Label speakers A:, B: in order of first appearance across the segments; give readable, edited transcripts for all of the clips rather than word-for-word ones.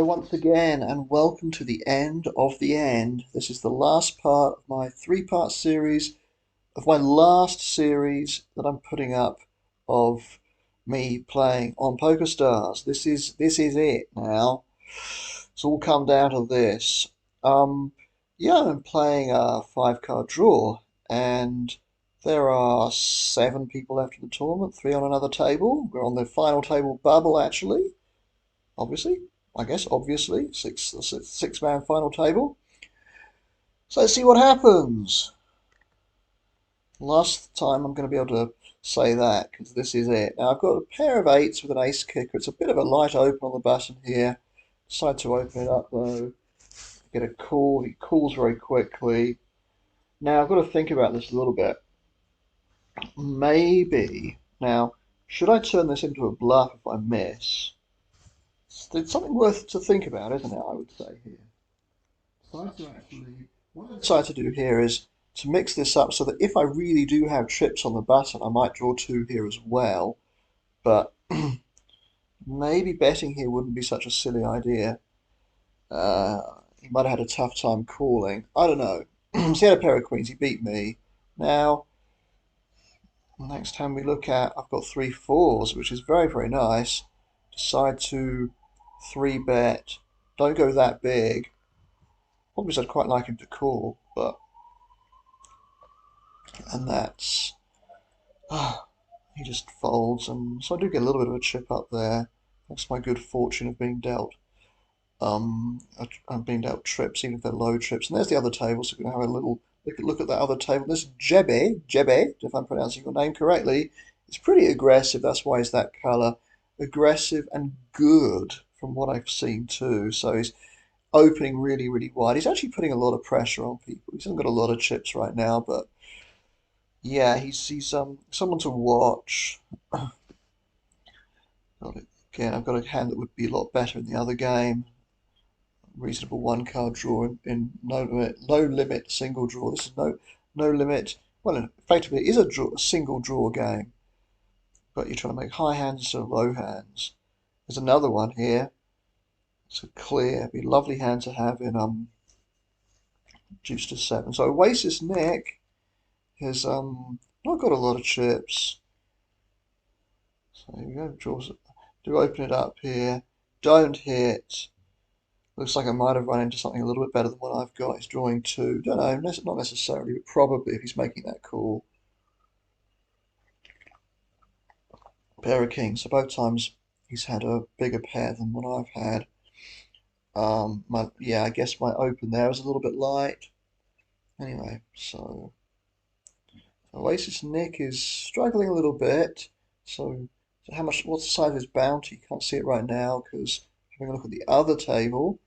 A: once again, and welcome to the end of the end. This is the last part of my three-part series, of my last series that I'm putting up of me playing on PokerStars. This is it now. It's all come down to this. Um, yeah, I'm playing a five-card draw, and there are seven people left in the tournament, three on another table. We're on the final table bubble, actually. Obviously, I guess, obviously, six-man final table. So let's see what happens. Last time I'm going to be able to say that because this is it. Now I've got a pair of eights with an ace kicker. It's a bit of a light open on the button here. Decide to open it up though. Get a call. He calls very quickly. Now I've got to think about this a little bit. Maybe. Now, should I turn this into a bluff if I miss? It's something worth to think about, isn't it? I would say here. What I decide to do here is to mix this up so that if I really do have trips on the button, I might draw two here as well. But maybe betting here wouldn't be such a silly idea. Uh, he might have had a tough time calling. I don't know. So he had a pair of queens. He beat me. Now, next time we look at, I've got three fours, which is very, very nice. Decide to three bet. Don't go that big. Obviously, I'd quite like him to call, but and that's he just folds, and so I do get a little bit of a chip up there. That's my good fortune of being dealt. I'm being dealt trips, even if they're low trips. And there's the other table, so we're going to have a little look at that other table. This Jebe, if I'm pronouncing your name correctly, is pretty aggressive. That's why he's that colour. Aggressive and good from what I've seen too. So he's opening really, really wide. He's actually putting a lot of pressure on people. He's not got a lot of chips right now, but yeah, he's someone to watch. Again, I've got a hand that would be a lot better in the other game. Reasonable one card draw in no limit single draw. This is no limit. Well, effectively, it is a single draw game, but you're trying to make high hands instead of low hands. There's another one here. It's a clear, it'd be a lovely hand to have in deuce to seven. So Oasis Nick has not got a lot of chips. So here we go. Draws. Do open it up here. Don't hit. Looks like I might have run into something a little bit better than what I've got. He's drawing two. Don't know, not necessarily, but probably if he's making that call. Pair of kings. So both times he's had a bigger pair than what I've had. Yeah, I guess my open there was a little bit light. Anyway, so Oasis Nick is struggling a little bit. So how much? What's the size of his bounty? Can't see it right now because having a look at the other table.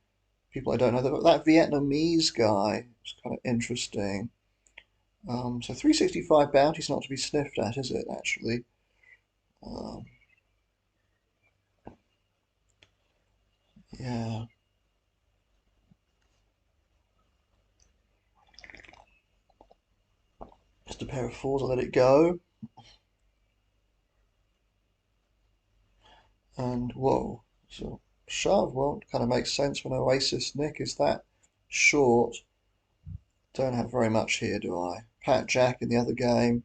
A: People I don't know. That Vietnamese guy is kind of interesting. So 365 bounty's not to be sniffed at, is it, actually? Um, yeah. Just a pair of fours, I'll let it go. And whoa. So shove, well, kind of makes sense when Oasis Nick is that short. Don't have very much here, do I? Pat Jack in the other game.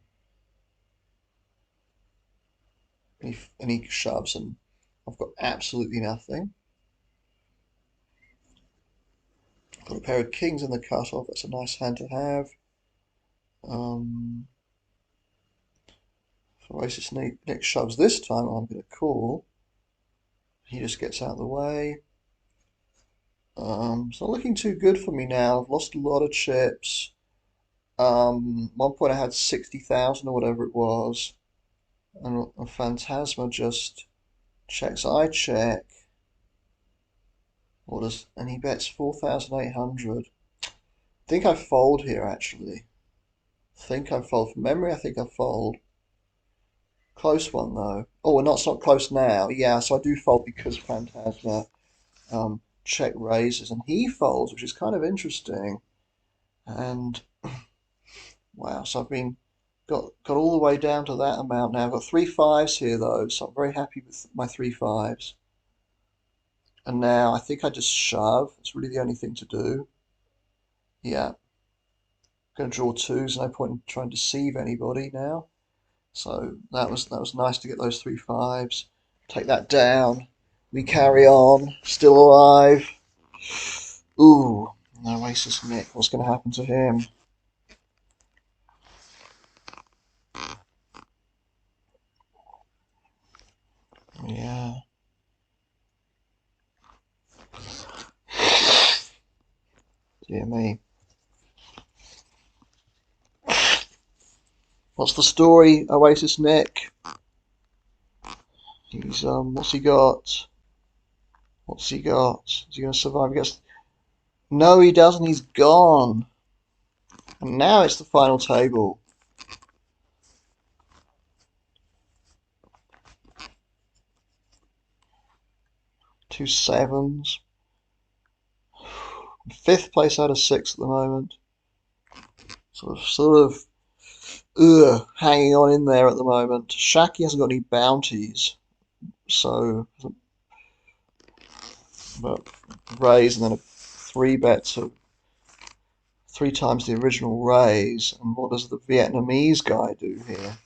A: And he shoves, and I've got absolutely nothing. Got a pair of kings in the cutoff. That's a nice hand to have. If Oasis Nick shoves this time, I'm going to call. He just gets out of the way. It's not looking too good for me now. I've lost a lot of chips. One point I had 60,000 or whatever it was. And a Phantasma just checks. I check. And he bets 4,800. I think I fold here actually. Think I fold. From memory, I think I fold. Close one though. Oh, and it's not close now. Yeah, so I do fold because Phantasma check raises and he folds, which is kind of interesting. And wow, so I've been got all the way down to that amount now. I've got three fives here though, so I'm very happy with my three fives. And now I think I just shove. It's really the only thing to do. Yeah. Going to draw twos. No point in trying to deceive anybody now. So that was nice to get those 3 5s. Take that down. We carry on. Still alive. Ooh, no Aces Nick. What's going to happen to him? Yeah. Dear me. What's the story, Oasis Nick? He's what's he got? What's he got? Is he gonna survive? He gets... No, he doesn't. He's gone. And now it's the final table. 2 7s. 5th place out of 6 at the moment. Sort of hanging on in there at the moment. Shaki hasn't got any bounties, so but raise and then a 3-bet to 3 times the original raise. And what does the Vietnamese guy do here?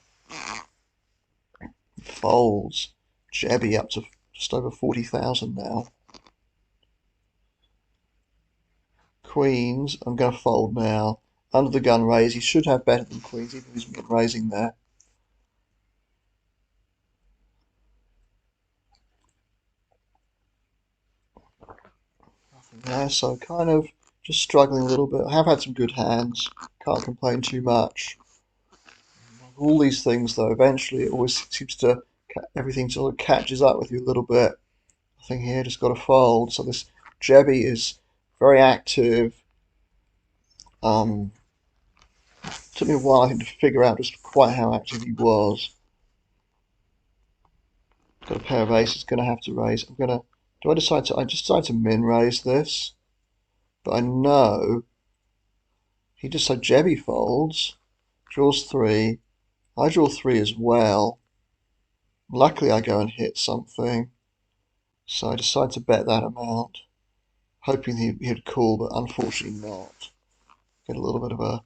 A: He folds. Jebby up to just over 40,000 now. Queens, I'm going to fold now. Under the gun raise, he should have better than queens, even if he's raising there. Nothing there, so kind of just struggling a little bit. I have had some good hands, can't complain too much. All these things though, eventually it always seems to, everything sort of catches up with you a little bit. I think here just got to fold. So this Jebby is very active. Took me a while, I think, to figure out just quite how active he was. Got a pair of aces, going to have to raise. I just decide to min raise this, but I know he just said Jebby folds, draws 3. I draw 3 as well. Luckily, I go and hit something, so I decide to bet that amount, hoping he'd call, but unfortunately not. Get a little bit of a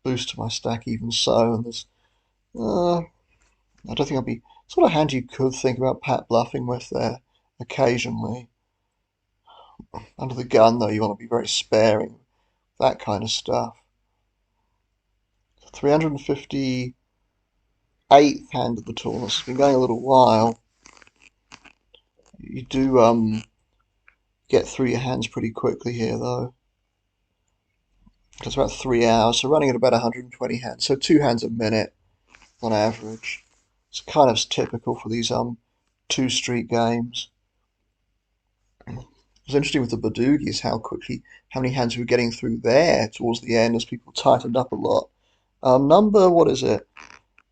A: boost to my stack even so, and there's I don't think I'll be sort of hand you could think about pat bluffing with there occasionally. Under the gun though, you want to be very sparing, that kind of stuff. 358th hand of the tournament. It's been going a little while. You do get through your hands pretty quickly here though. It's about 3 hours, so running at about 120 hands, so 2 hands a minute on average. It's kind of typical for these 2 street games. It was interesting with the Badugis how many hands we were getting through there towards the end as people tightened up a lot. What is it?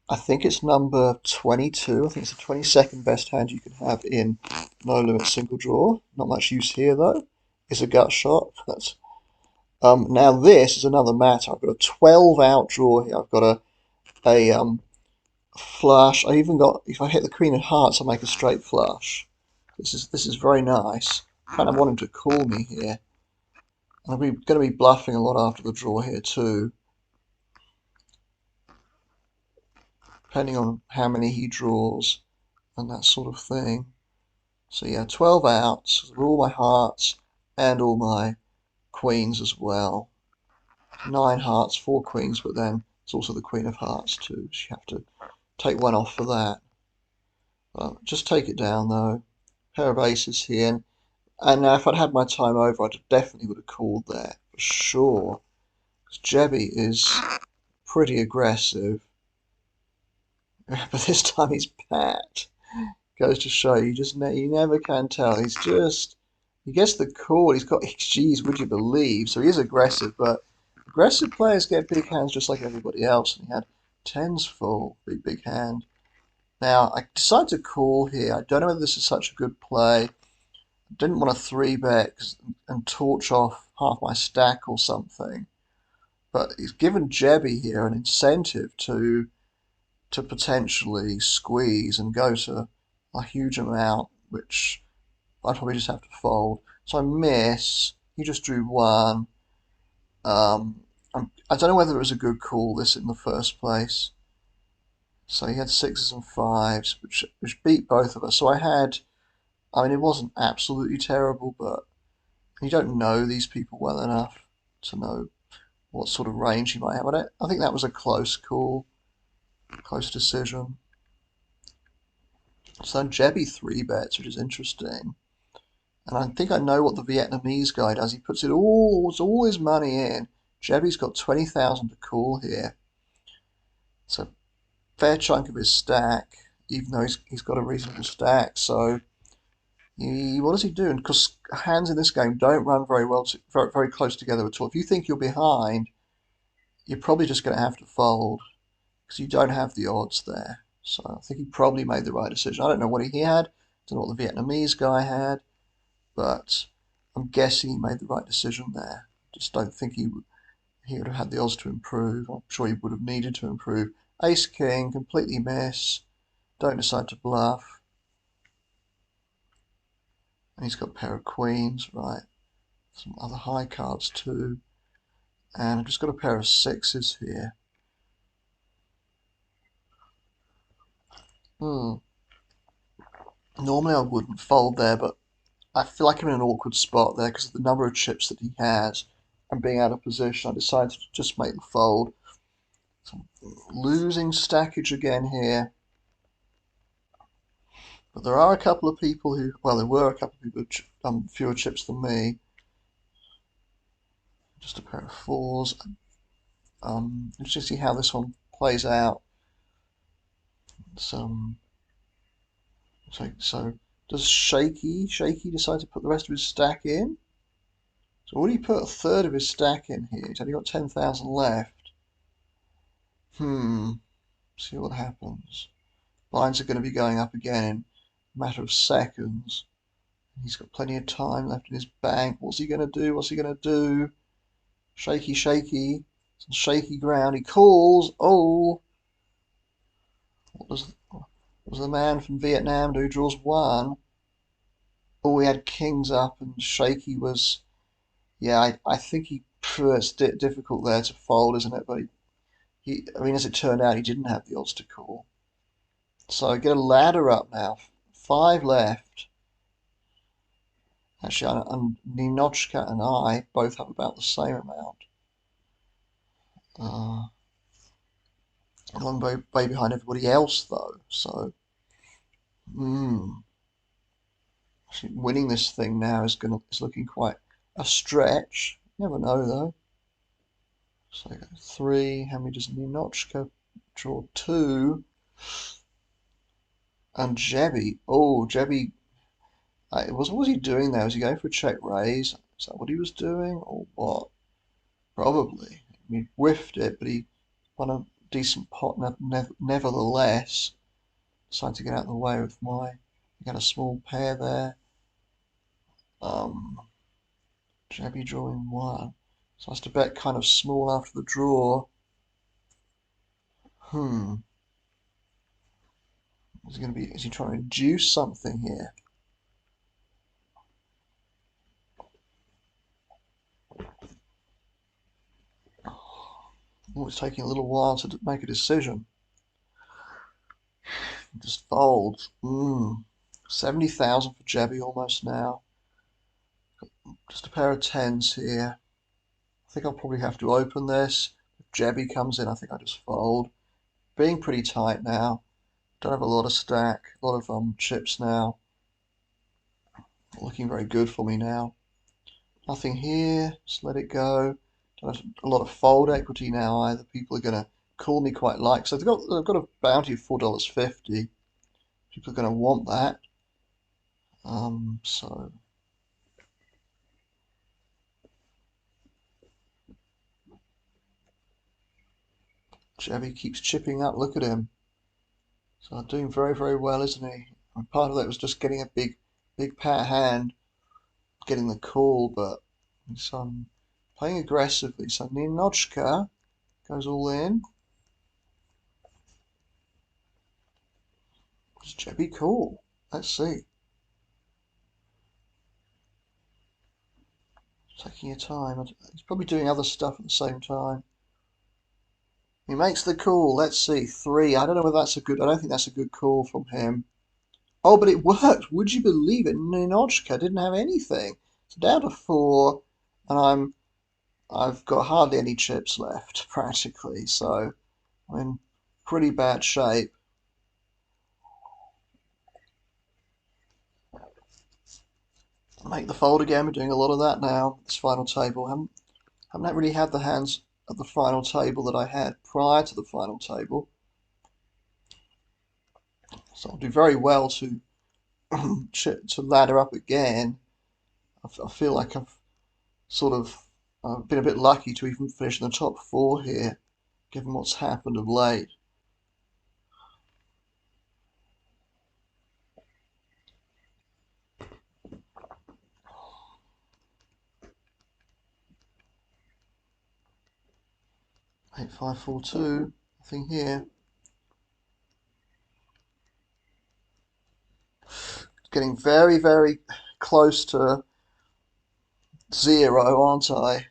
A: I think it's number 22. I think it's the 22nd best hand you can have in No Limit Single Draw. Not much use here though. It's a gut shot. Now this is another matter. I've got a 12 out draw here. I've got a flush. I even got, if I hit the Queen of Hearts, I'll make a straight flush. This is very nice. Kind of want him to call me here. I'm going to be bluffing a lot after the draw here too, depending on how many he draws and that sort of thing. So yeah, 12 outs, all my hearts and all my queens as well. 9 hearts, 4 queens, but then it's also the Queen of Hearts too, so you have to take one off for that. Just take it down though. Pair of aces here. And now if I'd had my time over, I definitely would have called there, for sure. Because Jebby is pretty aggressive. But this time he's pat. Goes to show you never can tell. He gets the call. He's got geez, would you believe? So he is aggressive, but aggressive players get big hands just like everybody else. And he had tens full, big hand. Now I decided to call here. I don't know whether this is such a good play. I didn't want to 3-bet and torch off half my stack or something. But he's given Jebby here an incentive to potentially squeeze and go to a huge amount, which I'd probably just have to fold. So I miss. He just drew one. Um, I don't know whether it was a good call, this in the first place. So he had sixes and fives, which beat both of us. So I mean, it wasn't absolutely terrible, but you don't know these people well enough to know what sort of range he might have. I think that was a close call, close decision. So Jebby three bets, which is interesting. And I think I know what the Vietnamese guy does. He puts all his money in. Jebby's got 20,000 to call here. It's a fair chunk of his stack, even though he's got a reasonable stack. So what does he do? Because hands in this game don't run very well, very, very close together at all. If you think you're behind, you're probably just going to have to fold because you don't have the odds there. So I think he probably made the right decision. I don't know what he had. I don't know what the Vietnamese guy had, but I'm guessing he made the right decision there. Just don't think he would have had the odds to improve. I'm sure he would have needed to improve. Ace King, completely miss. Don't decide to bluff. And he's got a pair of queens, right? Some other high cards too. And I've just got a pair of sixes here. Normally I wouldn't fold there, but I feel like I'm in an awkward spot there because of the number of chips that he has and being out of position. I decided to just make the fold. So I'm losing stackage again here. But there are a couple of people who, well, there were a couple of people with fewer chips than me. Just a pair of fours. Let's just see how this one plays out. So does Shaky decide to put the rest of his stack in? So would he put a third of his stack in here? He's only got 10,000 left. See what happens. Blinds are going to be going up again in a matter of seconds. He's got plenty of time left in his bank. What's he going to do? What's he going to do? Shaky. Some shaky ground. He calls. Oh! What was the man from Vietnam do? He draws one. Oh, he had kings up and Shaky was... Yeah, I think it's difficult there to fold, isn't it? But I mean, as it turned out, he didn't have the odds to call. So I get a ladder up now. 5 left. Actually, Ninochka and I both have about the same amount. A long way behind everybody else, though. So, actually winning this thing now is looking quite a stretch. Never know, though. So I go 3. How many does Ninochka draw? 2. And Jebby. Oh, Jebby. What was he doing there? Was he going for a check raise? Is that what he was doing? Or what? Probably. He whiffed it, but he won a decent pot nevertheless. Decided to get out of the way with he got a small pair there. Jebby drawing 1. So I has to bet kind of small after the draw. Is he trying to induce something here? Oh, it's taking a little while to make a decision. Just folds. 70,000 for Jebby almost now. Just a pair of 10s here. I think I'll probably have to open this. If Jebby comes in, I think I just fold. Being pretty tight now. Don't have a lot of stack, a lot of chips now. Not looking very good for me now. Nothing here, just let it go. Don't have a lot of fold equity now either. People are going to call me quite like. So they've got a bounty of $4.50. People are going to want that. So Jebby keeps chipping up. Look at him. So doing very, very well, isn't he? And part of that was just getting a big pat hand, getting the call, but he's playing aggressively. So Ninochka goes all in. Does Jebby call? Let's see. Taking your time. He's probably doing other stuff at the same time. He makes the call. Let's see, three. I don't know whether that's a good. I don't think that's a good call from him. Oh, but it worked. Would you believe it? Ninotchka didn't have anything. So down to four, and I've got hardly any chips left, practically. So I'm in pretty bad shape. Make the fold again. We're doing a lot of that now. This final table. Haven't really had the hands at the final table that I had prior to the final table. So I'll do very well to to ladder up again. I feel like I've sort of been a bit lucky to even finish in the top four here, given what's happened of late. Eight, five, four, two. Nothing here. Getting very, very close to zero, aren't I?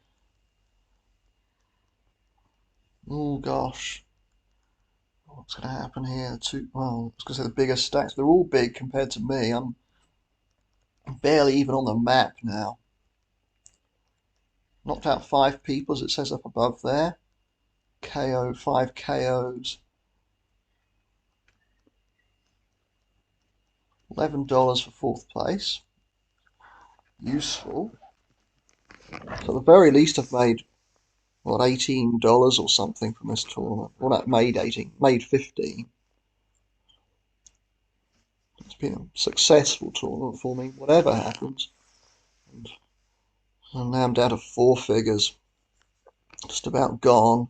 A: Oh gosh. What's going to happen here? Well, I was going to say the bigger stacks. They're all big compared to me. I'm barely even on the map now. Knocked out five people, as it says up above there. KO, five KOs. $11 for fourth place. Useful. So at the very least I've made, what, $18 or something from this tournament. Well, not made 18, made 15. It's been a successful tournament for me, whatever happens. And now I'm down to four figures. Just about gone.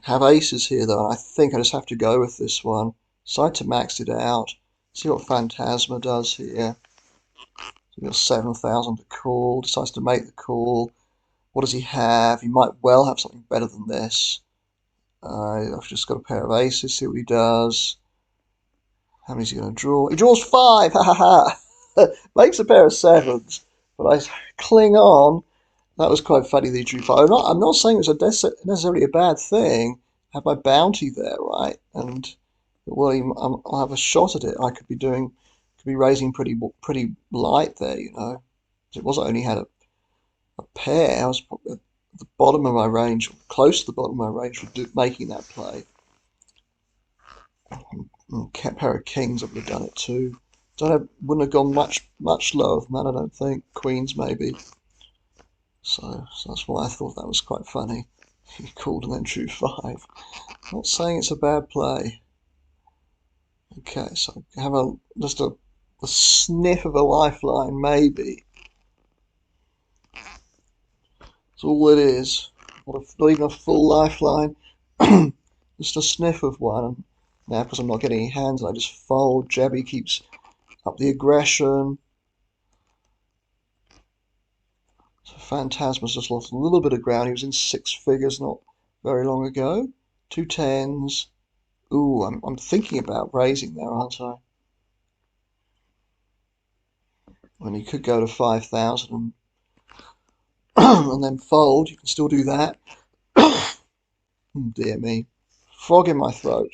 A: Have aces here though, and I think I just have to go with this one. Decide to max it out. See what Phantasma does here. So we've got 7,000 to call. Decides to make the call. What does he have? He might well have something better than this. I've just got a pair of aces. See what he does. How many's he going to draw? He draws five. Ha ha ha. Makes a pair of sevens. But I cling on. That was quite funny that he drew five. I'm not saying it was necessarily a bad thing. I have my bounty there, right? And well, I'll have a shot at it. I could be raising pretty light there, you know. It wasn't only had a pair. I was probably at the bottom of my range, close to the bottom of my range for making that play. A pair of kings, I would have done it too. Wouldn't have gone much lower than that, I don't think. Queens maybe. So that's why I thought that was quite funny. He called and then drew five. Not saying it's a bad play. Okay, so have just a sniff of a lifeline, maybe. That's all it is. Not even a full lifeline. Just a sniff of one. Now, because I'm not getting any hands, I just fold. Jebby keeps up the aggression. So Phantasma's just lost a little bit of ground. He was in six figures not very long ago. Two tens. Ooh, I'm thinking about raising there, aren't I? When you could go to 5,000 and, and then fold, you can still do that. Dear me. Frog in my throat.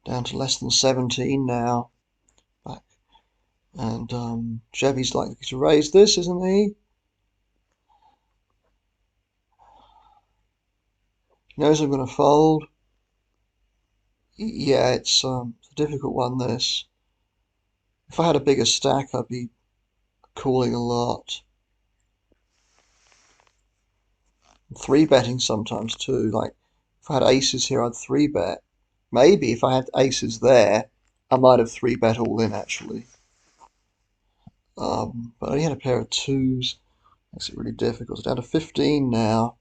A: Down to less than 17 now. Back. And Jebby's likely to raise this, isn't he? He knows I'm going to fold. Yeah, it's a difficult one, this. If I had a bigger stack, I'd be calling a lot. Three betting sometimes too. Like if I had aces here, I'd three bet. Maybe if I had aces there, I might have three bet all in actually. But I only had a pair of twos. Makes it really difficult. It's down to 15 now.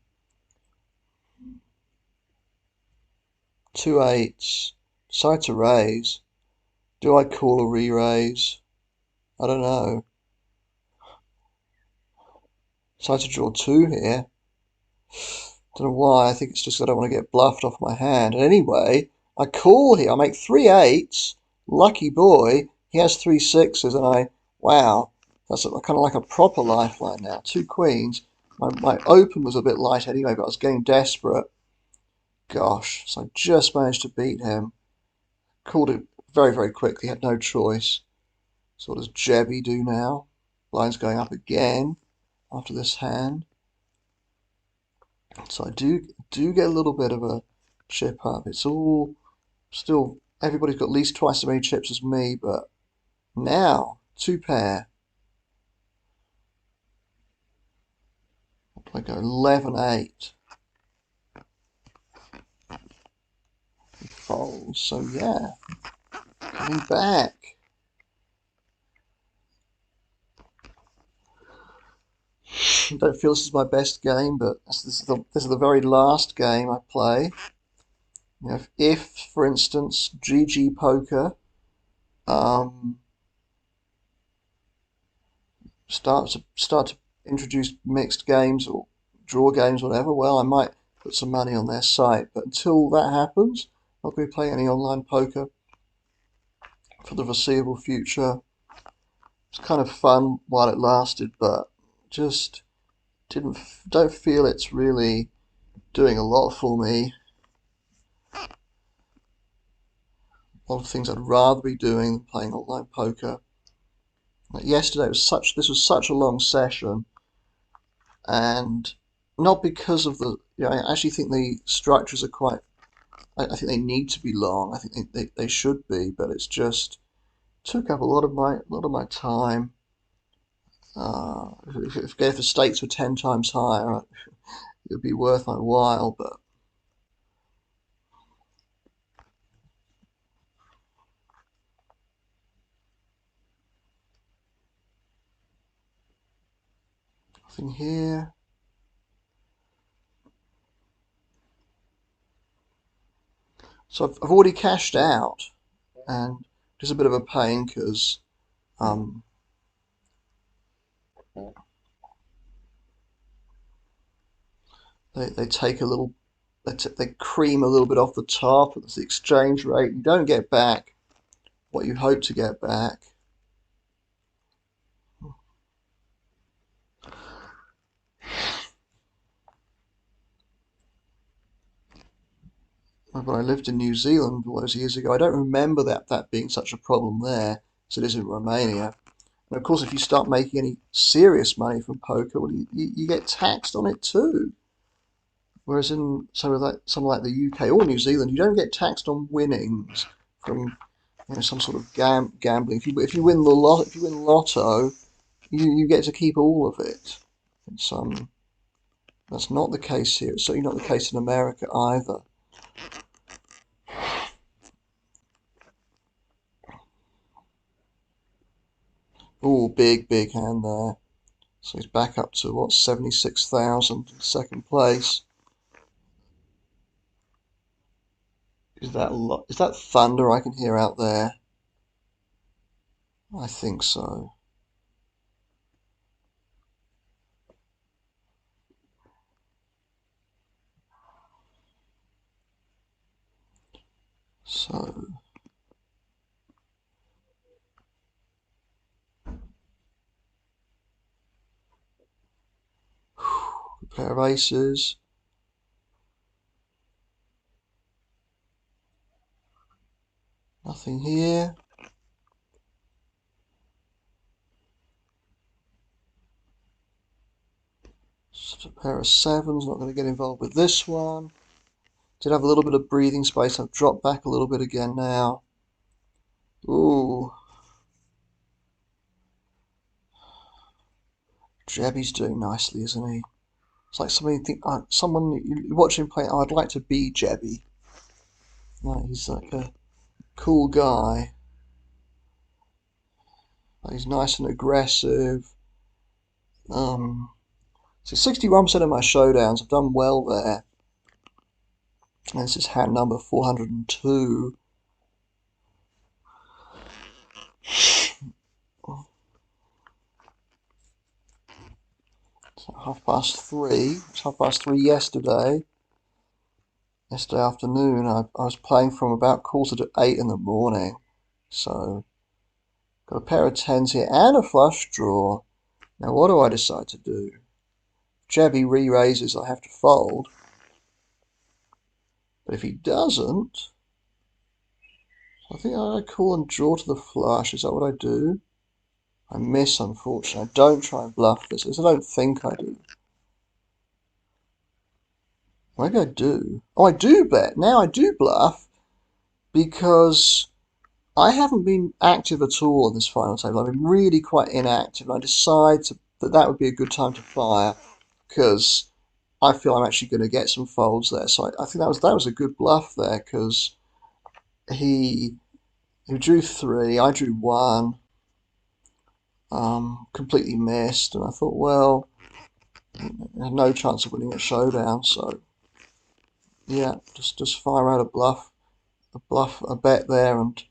A: Two eights. Decide to raise. Do I call a re-raise? I don't know. Decided to draw two here. Don't know why. I think it's just I don't want to get bluffed off my hand. And anyway, I call here. I make 3 8s. Lucky boy. He has 3 6s, and wow, that's kind of like a proper lifeline now. Two queens. My open was a bit light anyway, but I was getting desperate. Gosh, so I just managed to beat him. Called it very, very quickly. Had no choice. So what does Jebby do now? Blind's going up again after this hand. So I do get a little bit of a chip up. It's all still, everybody's got at least twice as many chips as me, but now, two pair. I go 11-8. He folds, so yeah, coming back. I don't feel this is my best game, but this is the very last game I play. You know, if for instance, GG Poker start to introduce mixed games or draw games, whatever, well, I might put some money on their site. But until that happens, I'm not going to be playing any online poker for the foreseeable future. It's kind of fun while it lasted, but just don't feel it's really doing a lot for me. A lot of things I'd rather be doing than playing online poker. Like yesterday this was such a long session, and not because of the, I actually think the structures are quite, I think they need to be long. I think they should be, but it's just took up a lot of my time. If the stakes were 10 times higher, it would be worth my while. But nothing here. So I've already cashed out, and it's a bit of a pain because they take a little, they cream a little bit off the top. It's the exchange rate. You don't get back what you hope to get back. When I lived in New Zealand all those years ago, I don't remember that being such a problem there as it is in Romania. And of course, if you start making any serious money from poker, well, you get taxed on it too. Whereas in somewhere like the UK or New Zealand, you don't get taxed on winnings from some sort of gambling. If you win if you win lotto, you get to keep all of it. It's, that's not the case here. It's certainly not the case in America either. Oh, big hand there. So he's back up to what, 76,000 in second place. Is that is that thunder I can hear out there? I think so. So a pair of aces. Nothing here. Just a pair of sevens. Not going to get involved with this one. Did have a little bit of breathing space. I've dropped back a little bit again now. Ooh. Jebby's doing nicely, isn't he? It's like someone you watch him play. Oh, I'd like to be Jebby. Like, he's like a cool guy. Like, he's nice and aggressive. So 61% of my showdowns, I've done well there. And this is hand number 402. So 3:30. It's 3:30 yesterday. Yesterday afternoon, I was playing from about 7:45 in the morning. So, got a pair of tens here and a flush draw. Now, what do I decide to do? Jebby re-raises, I have to fold. But if he doesn't, I think I call and draw to the flush. Is that what I do? I miss, unfortunately. I don't try and bluff this. At least I don't think I do. Maybe I do. Oh, I do bet. Now I do bluff because I haven't been active at all on this final table. I've been really quite inactive. And I decide that would be a good time to fire because I feel I'm actually going to get some folds there. So I think that was a good bluff there because he drew three, I drew one, completely missed, and I thought, well, I had no chance of winning a showdown. So yeah, just fire out a bet there, and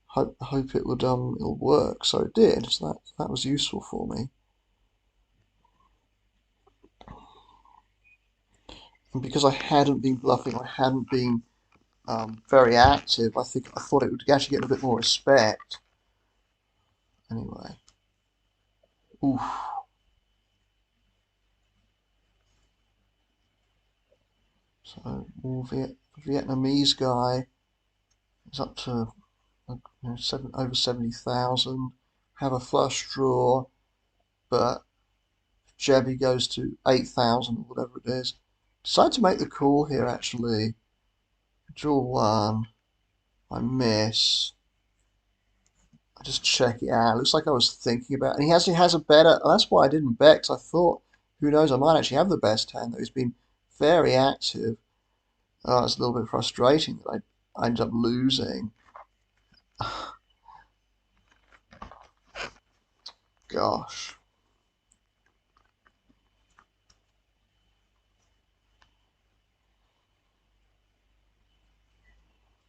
A: hope it would it'll work. So it did. So that was useful for me. And because I hadn't been bluffing, I hadn't been very active, I thought it would actually get a bit more respect. Anyway, oof. So Vietnamese guy is up to over 70,000. Have a flush draw, but Jebby goes to 8,000 or whatever it is. Decide to make the call here actually. Draw one. I miss. I just check it out. It looks like I was thinking about it. And he actually has a better. That's why I didn't bet, because I thought, who knows, I might actually have the best hand, though. He's been very active. It's a little bit frustrating that I ended up losing. Gosh.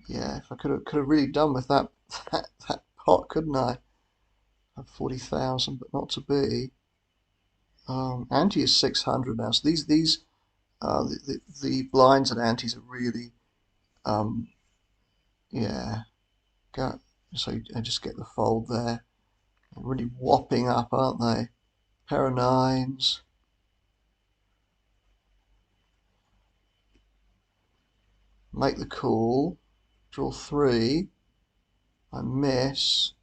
A: Yeah, if I could have really done with that pot, couldn't I? Have 40,000, but not to be. Ante is 600 now, so the blinds and antes are really yeah. So I just get the fold there. They're really whopping up, aren't they? Pair of nines. Make the call. Draw three. I miss.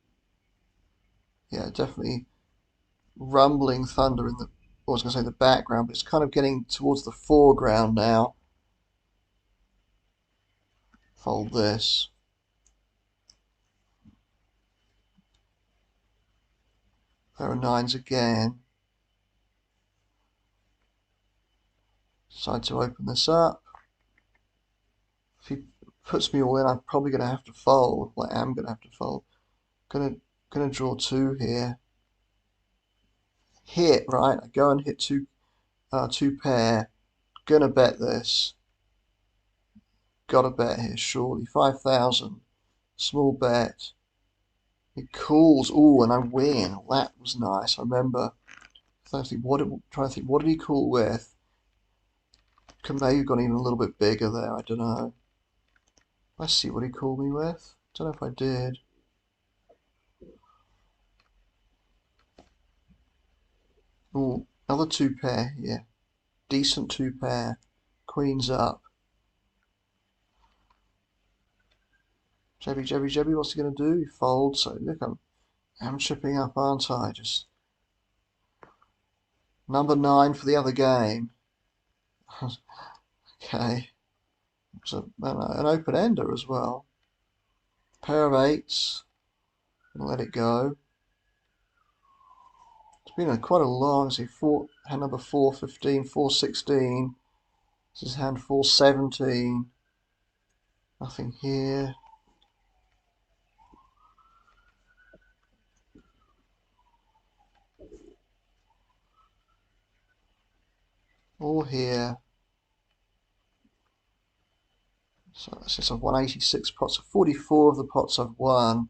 A: Yeah, definitely rumbling thunder in the, I was going to say the background, but it's kind of getting towards the foreground now. Fold this. Pair of nines again. Decide to open this up. If he puts me all in, I'm probably going to have to fold. Well, I am going to have to fold. Gonna draw two here. Hit, right? I go and hit two pair. Gonna bet this. Gotta bet here, surely. 5,000. Small bet. It calls. Ooh, and I win. That was nice. I remember. Trying to think what did he call with? Could maybe have gone even a little bit bigger there. I don't know. Let's see what he called me with. Don't know if I did. Ooh, another two pair here. Decent two pair. Queen's up. Jebby, what's he gonna do? He folds. So look, I'm chipping up, aren't I? Just number 9 for the other game. Okay. It's an open ender as well. Pair of eights. Gonna let it go. It's been quite a long, see, hand number 415, 416. This is hand 417. Nothing here. All here. So that's just 186 pots. So 44 of the pots I've won.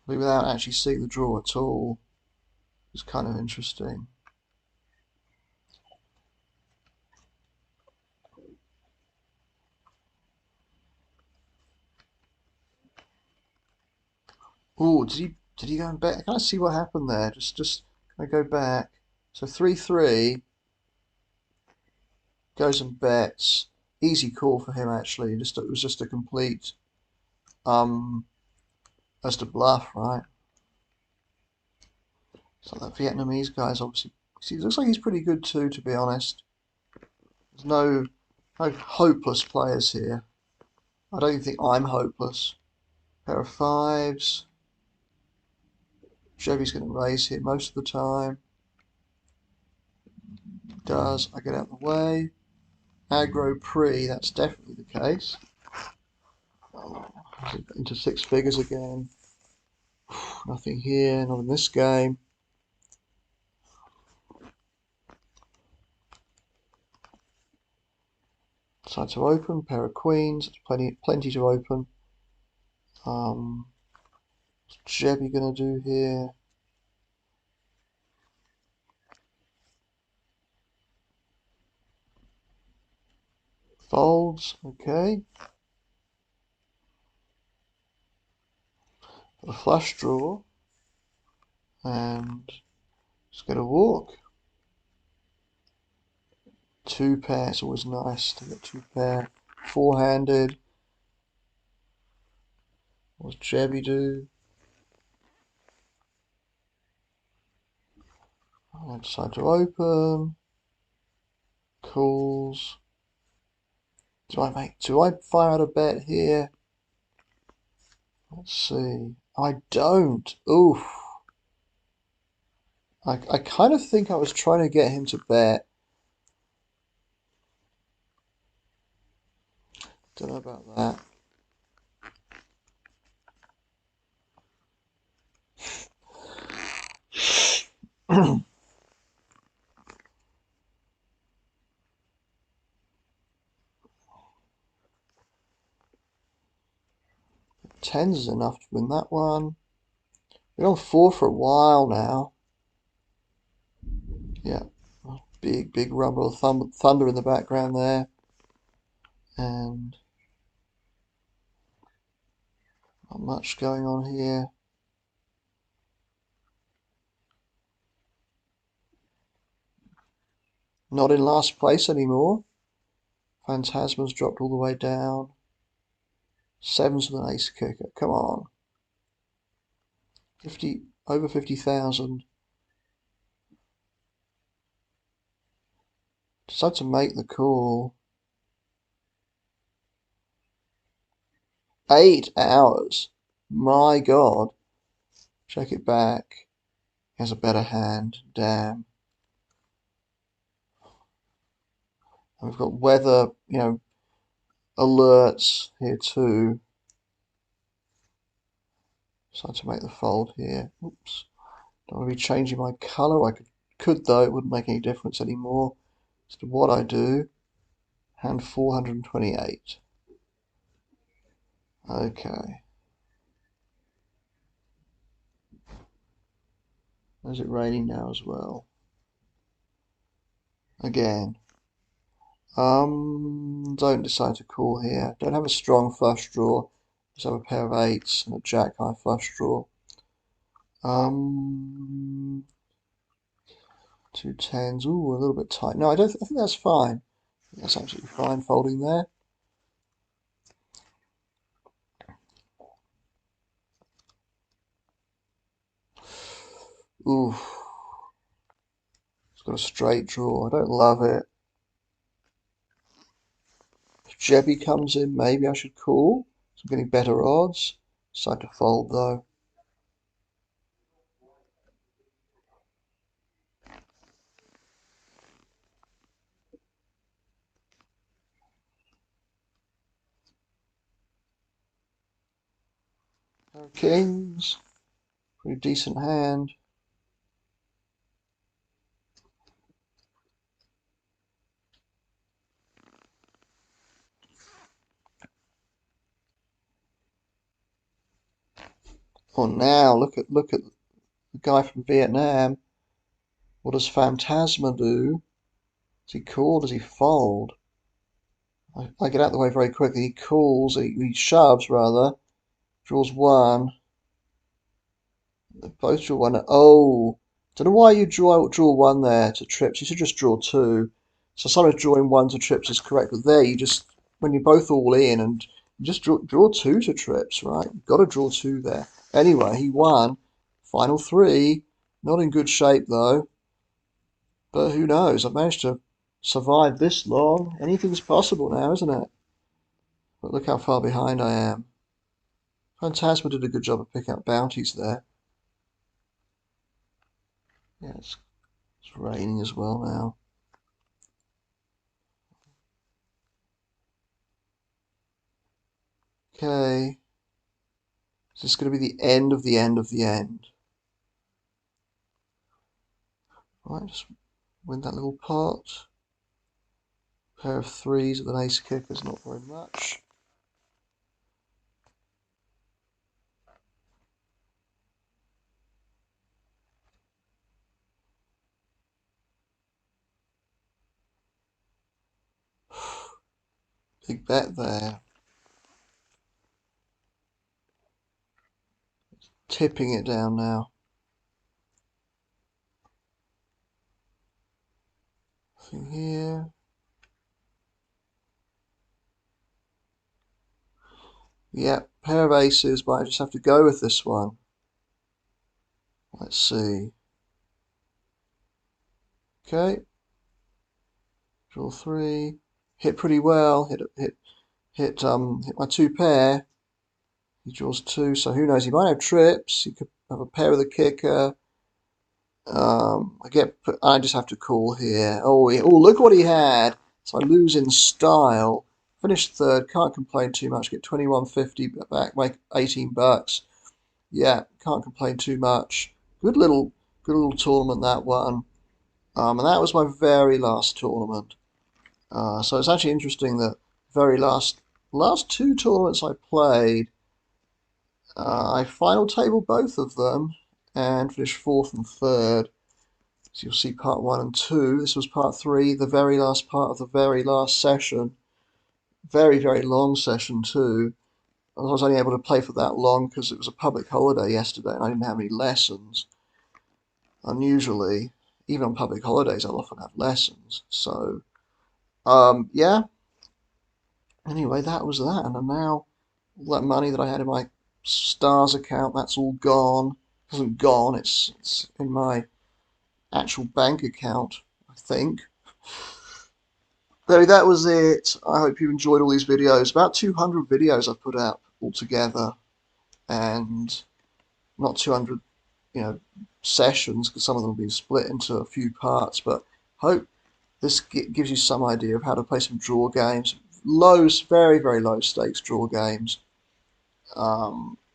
A: Without actually seeing the draw at all. It's kind of interesting. Oh, did he go and bet? I can't see what happened there. Just can I go back? So 3-3 goes and bets. Easy call for him actually. Just it was just a complete just a bluff, right? So that Vietnamese guy's obviously see, looks like he's pretty good too, to be honest. There's no hopeless players here. I don't think I'm hopeless. Pair of fives. Chevy's going to raise here most of the time. Does. I get out of the way. Aggro pre, that's definitely the case. Into six figures again. Nothing here, not in this game. Decide to open, pair of queens, plenty to open. What's Jebby gonna do here? Folds, okay. Got a flush draw. And just gonna walk. Two pair, it's always nice to get two pair. Four-handed. What's Jebby do? I decide to open. Calls. Do I fire out a bet here? Let's see. I don't. Oof. I kind of think I was trying to get him to bet. Don't know about that. Tens is enough to win that one. We're on four for a while now. Yeah. Big rumble of thunder in the background there. And not much going on here. Not in last place anymore. Phantasma's dropped all the way down. Sevens with an ace kicker. Come on. 50 over 50,000. Decide to make the call. 8 hours. My God. Check it back. He has a better hand. Damn. And we've got weather, alerts here too. Decide to make the fold here. Oops. Don't want to be changing my colour. I could though. It wouldn't make any difference anymore as to what I do. Hand 428. Okay. Is it raining now as well? Again. Don't decide to call here. Don't have a strong flush draw. Just have a pair of eights and a jack high flush draw. Two tens. Ooh, a little bit tight. No, I don't. I think that's fine. That's absolutely fine. Folding there. Ooh, it's got a straight draw. I don't love it. If Jebby comes in, maybe I should call. So I'm getting better odds. Decide to fold though. Kings. Pretty decent hand. Oh, now look at the guy from Vietnam. What does Phantasma do? Does he call? Does he fold? I get out of the way very quickly. He calls, he shoves rather, draws one. They both draw one. Oh, don't know why you draw one there to trips. You should just draw two. So sometimes drawing one to trips is correct, but there you just, when you're both all in, and you just draw two to trips, right? You've got to draw two there. Anyway, he won. Final three. Not in good shape though. But who knows? I've managed to survive this long. Anything's possible now, isn't it? But look how far behind I am. Phantasma did a good job of picking up bounties there. Yeah, it's raining as well now. Okay. Is this going to be the end of the end of the end? Right, just win that little pot. Pair of threes with an ace kicker is not very much. Big bet there. Tipping it down now. Nothing here. Yeah, pair of aces, but I just have to go with this one. Let's see. Okay. Draw three. Hit pretty well. Hit my two pair. He draws two, so who knows? He might have trips. He could have a pair with a kicker. I just have to call here. Oh, look what he had. So I lose in style. Finished third. Can't complain too much. Get 21.50 back. Make 18 bucks. Yeah, can't complain too much. Good little tournament that one. And that was my very last tournament. So it's actually interesting that very last two tournaments I played, I final tabled both of them and finished fourth and third. So you'll see part one and two. This was part three, the very last part of the very last session. Very, very long session too. I was only able to play for that long because it was a public holiday yesterday and I didn't have any lessons. Unusually, even on public holidays, I'll often have lessons. So, yeah. Anyway, that was that. And now all that money that I had in my Stars account, that's all gone. It hasn't gone, it's in my actual bank account, I think. So that was it. I hope you enjoyed all these videos. About 200 videos I've put out altogether, and not 200, sessions, because some of them have been split into a few parts. But hope this gives you some idea of how to play some draw games. Very, very low stakes draw games.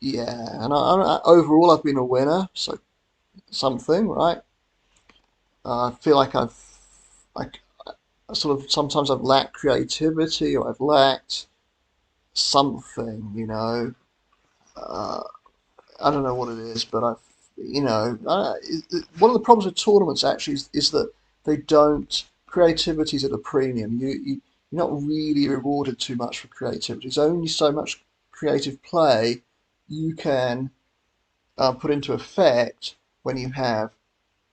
A: Yeah, and overall I've been a winner, so something, right? I feel like I sort of sometimes I've lacked creativity or I've lacked something, Uh, I don't know what it is, but one of the problems with tournaments actually is that they don't, creativity's at a premium. You're not really rewarded too much for creativity. There's only so much creative play you can put into effect when you have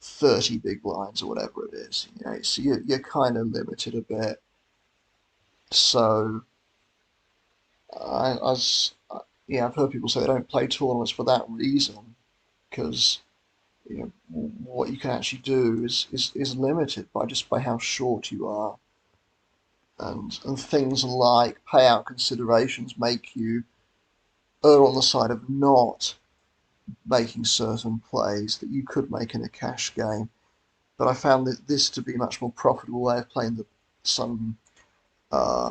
A: 30 big blinds or whatever it is. So you're kind of limited a bit. So I was, yeah, I've heard people say they don't play tournaments for that reason because what you can actually do is limited by how short you are, and things like payout considerations make you err on the side of not making certain plays that you could make in a cash game. But I found this to be a much more profitable way of playing some uh,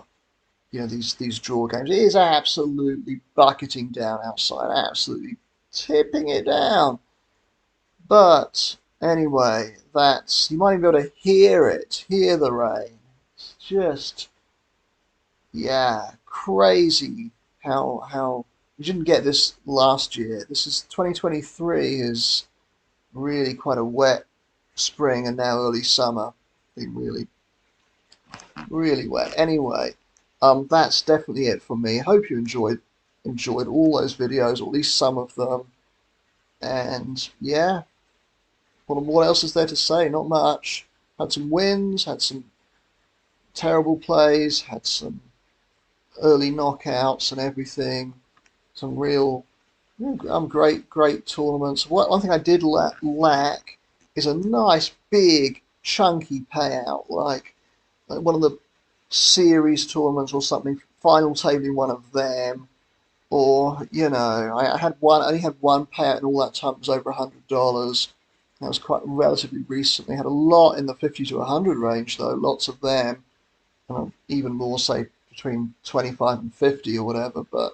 A: these draw games. It is absolutely bucketing down outside, absolutely tipping it down. But anyway, you might even be able to hear the rain. It's just, yeah, crazy how we didn't get this last year. This is 2023 is really quite a wet spring and now early summer. Been really, really wet. Anyway, that's definitely it for me. Hope you enjoyed all those videos, or at least some of them. And yeah, what else is there to say? Not much. Had some wins, had some terrible plays, had some early knockouts and everything. Some real great tournaments. One thing I did lack is a nice big chunky payout, like one of the series tournaments or something. Final tabling one of them, or I had one. I only had one payout, and all that time it was over $100. That was quite relatively recently. Had a lot in the 50 to 100 range though, lots of them, even more say between 25 and 50 or whatever. But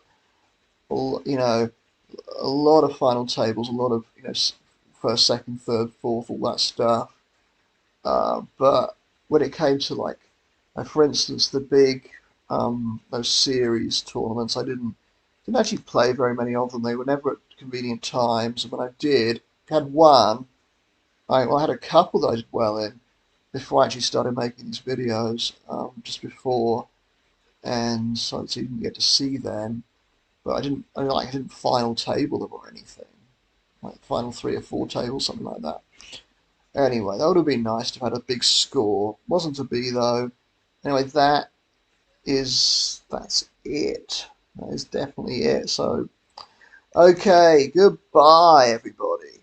A: you know, a lot of final tables, a lot of first, second, third, fourth, all that stuff. But when it came to for instance, the big those series tournaments, I didn't actually play very many of them. They were never at convenient times, and when I did, had one. I had a couple that I did well in before I actually started making these videos, just before, and so you didn't get to see them. But I didn't final table them or anything, like final three or four tables, something like that. Anyway, that would have been nice to have had a big score. Wasn't to be though. Anyway, that's it. That is definitely it. So, okay, goodbye, everybody.